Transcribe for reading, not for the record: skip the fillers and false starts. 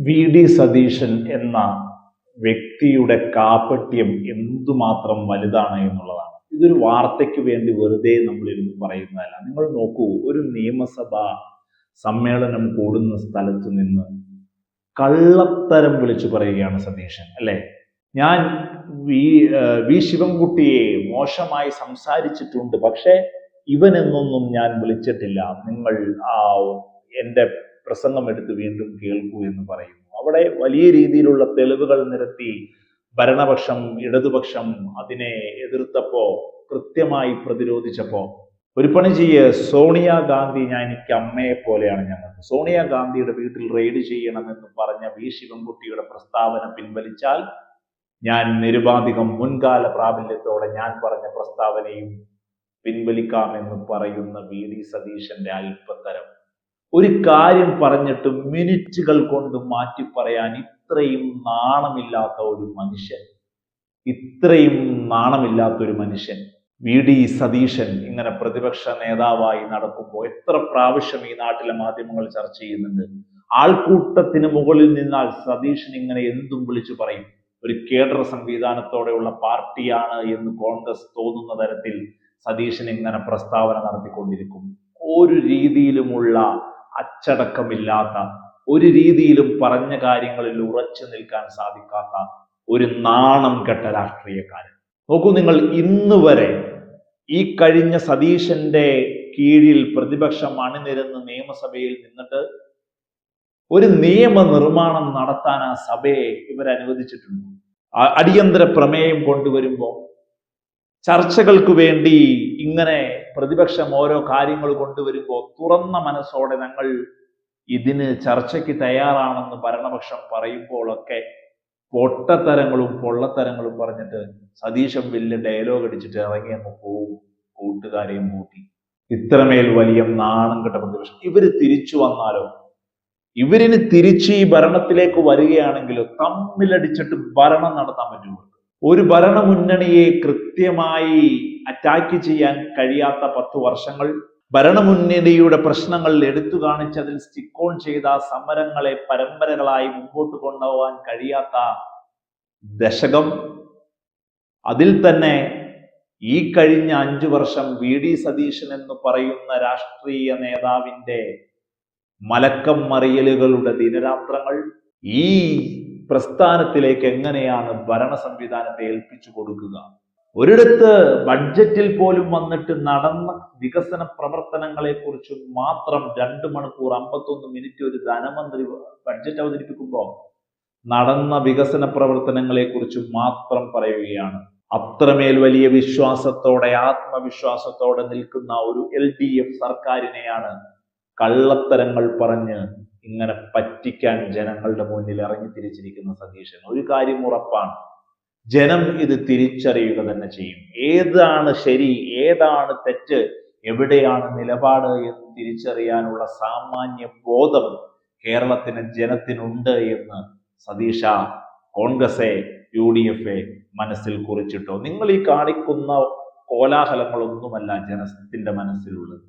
V D Satheesan എന്ന വ്യക്തിയുടെ കാപട്യം എന്തുമാത്രം വലുതാണ് എന്നുള്ളതാണ്. ഇതൊരു വാർത്തയ്ക്ക് വേണ്ടി വെറുതെ നമ്മളിരുന്ന് പറയുന്നതല്ല. നിങ്ങൾ നോക്കൂ, ഒരു നിയമസഭാ സമ്മേളനം കൂടുന്ന സ്ഥലത്ത് നിന്ന് കള്ളത്തരം വിളിച്ചു പറയുകയാണ് സതീശൻ, അല്ലെ? ഞാൻ വി ശിവൻകുട്ടിയെ മോശമായി സംസാരിച്ചിട്ടുണ്ട്, പക്ഷെ ഇവനെന്നൊന്നും ഞാൻ വിളിച്ചിട്ടില്ല. നിങ്ങൾ എന്റെ പ്രസംഗം എടുത്ത് വീണ്ടും കേൾക്കൂ എന്ന് പറയുന്നു. അവിടെ വലിയ രീതിയിലുള്ള തെളിവുകൾ നിരത്തി ഭരണപക്ഷം, ഇടതുപക്ഷം അതിനെ എതിർത്തപ്പോ, കൃത്യമായി പ്രതിരോധിച്ചപ്പോ, ഒരു പണി ചെയ്യ്, സോണിയാഗാന്ധി, എനിക്ക് അമ്മയെ പോലെയാണ് ഞങ്ങൾക്ക്, സോണിയാഗാന്ധിയുടെ വീട്ടിൽ റെയ്ഡ് ചെയ്യണമെന്ന് പറഞ്ഞ വി ശിവൻകുട്ടിയുടെ പ്രസ്താവന പിൻവലിച്ചാൽ ഞാൻ നിരുപാധികം മുൻകാല പ്രാബല്യത്തോടെ ഞാൻ പറഞ്ഞ പ്രസ്താവനയും പിൻവലിക്കാമെന്ന് പറയുന്ന വി ഡി സതീശന്റെ അല്പത്തരം. ഒരു കാര്യം പറഞ്ഞിട്ട് മിനിറ്റുകൾ കൊണ്ട് മാറ്റി പറയാൻ ഇത്രയും നാണമില്ലാത്ത ഒരു മനുഷ്യൻ വി ഡി സതീശൻ ഇങ്ങനെ പ്രതിപക്ഷ നേതാവായി നടക്കുമ്പോൾ എത്ര പ്രാവശ്യം ഈ നാട്ടിലെ മാധ്യമങ്ങൾ ചർച്ച ചെയ്യുന്നുണ്ട്. ആൾക്കൂട്ടത്തിന് മുകളിൽ നിന്നാൽ സതീശൻ ഇങ്ങനെ എന്തും വിളിച്ചു പറയും. ഒരു കേഡർ സംവിധാനത്തോടെയുള്ള പാർട്ടിയാണ് എന്ന് കോൺഗ്രസ് തോന്നുന്ന തരത്തിൽ സതീശൻ ഇങ്ങനെ പ്രസ്താവന നടത്തിക്കൊണ്ടിരിക്കും. ഒരു രീതിയിലുമുള്ള അച്ചടക്കമില്ലാത്ത, ഒരു രീതിയിലും പറഞ്ഞ കാര്യങ്ങളിൽ ഉറച്ചു നിൽക്കാൻ സാധിക്കാത്ത ഒരു നാണം കെട്ട രാഷ്ട്രീയക്കാരൻ. നോക്കൂ നിങ്ങൾ, ഇന്ന് വരെ ഈ കഴിഞ്ഞ സതീശന്റെ കീഴിൽ പ്രതിപക്ഷം അണിനിരന്ന് നിയമസഭയിൽ നിന്നിട്ട് ഒരു നിയമനിർമ്മാണം നടത്താൻ ആ സഭയെ ഇവരനുവദിച്ചിട്ടുണ്ട്. അടിയന്തര പ്രമേയം കൊണ്ടുവരുമ്പോൾ ചർച്ചകൾക്ക് വേണ്ടി ഇങ്ങനെ പ്രതിപക്ഷം ഓരോ കാര്യങ്ങൾ കൊണ്ടുവരുമ്പോൾ തുറന്ന മനസ്സോടെ ഞങ്ങൾ ഇതിന് ചർച്ചയ്ക്ക് തയ്യാറാണെന്ന് ഭരണപക്ഷം പറയുമ്പോഴൊക്കെ പൊട്ടത്തരങ്ങളും പൊള്ളത്തരങ്ങളും പറഞ്ഞിട്ട് സതീശൻ വലിയ ഡയലോഗ് അടിച്ചിട്ട് ഇറങ്ങി അങ്ങ് പോവും, കൂട്ടുകാരെയും കൂട്ടി. ഇത്രമേൽ വലിയ നാണം കെട്ട പ്രതിപക്ഷം. ഇവര് തിരിച്ചു വന്നാലോ, ഇവരിന് തിരിച്ച് ഈ ഭരണത്തിലേക്ക് വരികയാണെങ്കിലോ തമ്മിലടിച്ചിട്ട് ഭരണം നടത്താൻ പറ്റുമോ? ഒരു ഭരണമുന്നണിയെ കൃത്യമായി അറ്റാക്ക് ചെയ്യാൻ കഴിയാത്ത 10 വർഷങ്ങൾ, ഭരണമുന്നണിയുടെ പ്രശ്നങ്ങൾ എടുത്തു കാണിച്ച് അതിൽ സ്റ്റിക്ക് ഓൺ ചെയ്ത സമരങ്ങളെ പരമ്പരകളായി മുമ്പോട്ട് കൊണ്ടുപോകാൻ കഴിയാത്ത ദശകം, അതിൽ തന്നെ ഈ കഴിഞ്ഞ 5 വർഷം വി ഡി സതീശൻ എന്ന് പറയുന്ന രാഷ്ട്രീയ നേതാവിന്റെ മലക്കം മറിയലുകളുടെ ദിനരാത്രങ്ങൾ, ഈ പ്രസ്ഥാനത്തിലേക്ക് എങ്ങനെയാണ് ഭരണ സംവിധാനത്തെ ഏൽപ്പിച്ചു കൊടുക്കുക? ഒരിടത്ത് ബഡ്ജറ്റിൽ പോലും വന്നിട്ട് നടന്ന വികസന പ്രവർത്തനങ്ങളെ കുറിച്ച് മാത്രം 2 മണിക്കൂർ 51 മിനിറ്റ് ഒരു ധനമന്ത്രി ബഡ്ജറ്റ് അവതരിപ്പിക്കുമ്പോൾ നടന്ന വികസന പ്രവർത്തനങ്ങളെ കുറിച്ച് മാത്രം പറയുകയാണ്. അത്രമേൽ വലിയ വിശ്വാസത്തോടെ, ആത്മവിശ്വാസത്തോടെ നിൽക്കുന്ന ഒരു LDF സർക്കാരിനെയാണ് കള്ളത്തരങ്ങൾ പറഞ്ഞ് ഇങ്ങനെ പറ്റിക്കാൻ ജനങ്ങളുടെ മുന്നിൽ ഇറങ്ങി തിരിച്ചിരിക്കുന്ന സതീശൻ. ഒരു കാര്യം ഉറപ്പാണ്, ജനം ഇത് തിരിച്ചറിയുക തന്നെ ചെയ്യും. ഏതാണ് ശരി, ഏതാണ് തെറ്റ്, എവിടെയാണ് നിലപാട് എന്ന് തിരിച്ചറിയാനുള്ള സാമാന്യ ബോധം കേരളത്തിന് ജനത്തിനുണ്ട് എന്ന് സതീശ, കോൺഗ്രസ്, UDF മനസ്സിൽ കുറിച്ചിട്ടോ? നിങ്ങൾ ഈ കാണിക്കുന്ന കോലാഹലങ്ങളൊന്നുമല്ല ജനത്തിന്റെ മനസ്സിലുള്ളത്.